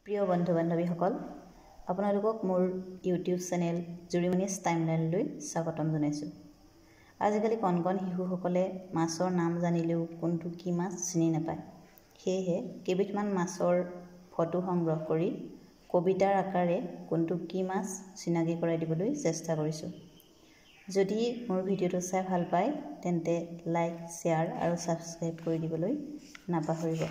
প্ৰিয় বন্ধু বান্ধৱীসকল আপোনালোকক মোৰ ইউটিউব চেনেল জুৰিমনিছ টাইমলাইনলৈ স্বাগতম জনাইছোঁ। আজিকালি কণ কণ শিশুসকলে মাছৰ নাম জানিলেও কোনটো কি মাছ চিনি নাপায়। সেয়েহে কেইবিধমান মাছৰ ফটো সংগ্ৰহ কৰি কবিতাৰ আকাৰে কোনটো কি মাছ চিনাকি কৰাই দিবলৈ চেষ্টা কৰিছোঁ। যদি মোৰ ভিডিঅ'টো চাই ভাল পায় তেন্তে লাইক, শ্বেয়াৰ আৰু ছাবস্ক্ৰাইব কৰি দিবলৈ নাপাহৰিব।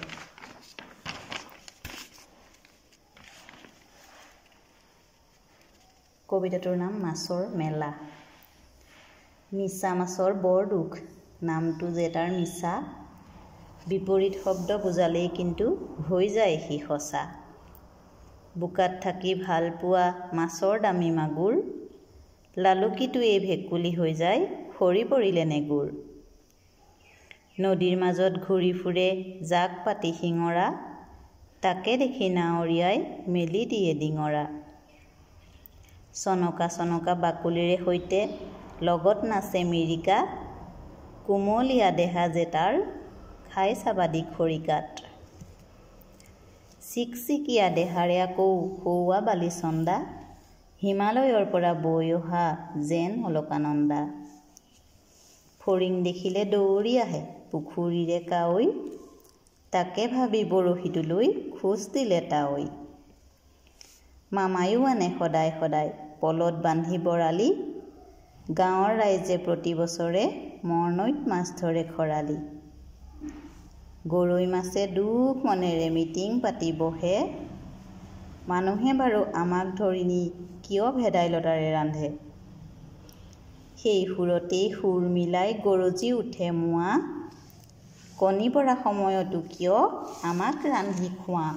কবিতাটোৰ নাম মাছৰ মেলা। মিছা মাছৰ বৰ দুখ, নামটো যে তাৰ মিছা, বিপৰীত শব্দ বুজালেই কিন্তু হৈ যায় সি সঁচা। বোকাত থাকি ভাল পোৱা মাছৰ দামী মাগুৰ, লালুকিটোৱেই ভেকুলী হৈ যায় সৰি পৰিলে নেগুৰ। নদীৰ মাজত ঘূৰি ফুৰে জাক পাতি শিঙৰা, তাকে দেখি নাৱৰীয়াই মেলি দিয়ে ডিঙৰা। চনকা চনকা বাকলিৰে সৈতে লগত নাচে মিৰিকা, কোমলীয়া দেহা যে তাৰ খাই চাবাদি খৰিকাত। চিকচিকীয়া দেহাৰে আকৌ সৌৱা বালিচন্দা, হিমালয়ৰ পৰা বৈ অহা যেন অলকানন্দা। ফৰিং দেখিলে দৌৰি আহে পুখুৰীৰে কাৱৈ, তাকে ভাবি বৰশীটো লৈ খোজ দিলে তাৱৈ। মামায়ো আনে সদায় সদায় পলত বান্ধি বৰালি, গাঁৱৰ ৰাইজে প্ৰতি বছৰে মৰনৈত মাছ ধৰে খৰালি। গৰৈ মাছে দুখ মনেৰে মিটিং পাতি বহে, মানুহে বাৰু আমাক ধৰি নি কিয় ভেদাইলতাৰে ৰান্ধে। সেই সুৰতেই সুৰ মিলাই গৰজি উঠে মোৱা, কণী পৰা সময়তো কিয় আমাক ৰান্ধি খোৱা।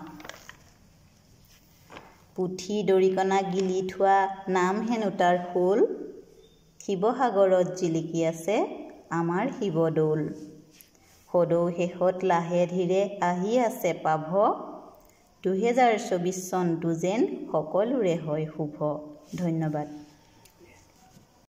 পুঠি দৰিকণা গিলি থোৱা নাম হেনো তাৰ শোল, শিৱসাগৰত জিলিকি আছে আমাৰ শিৱদৌল। সদৌ শেষত লাহে ধীৰে আহি আছে পাভ, 2024 চনটো যেন সকলোৰে হয় শুভ। ধন্যবাদ।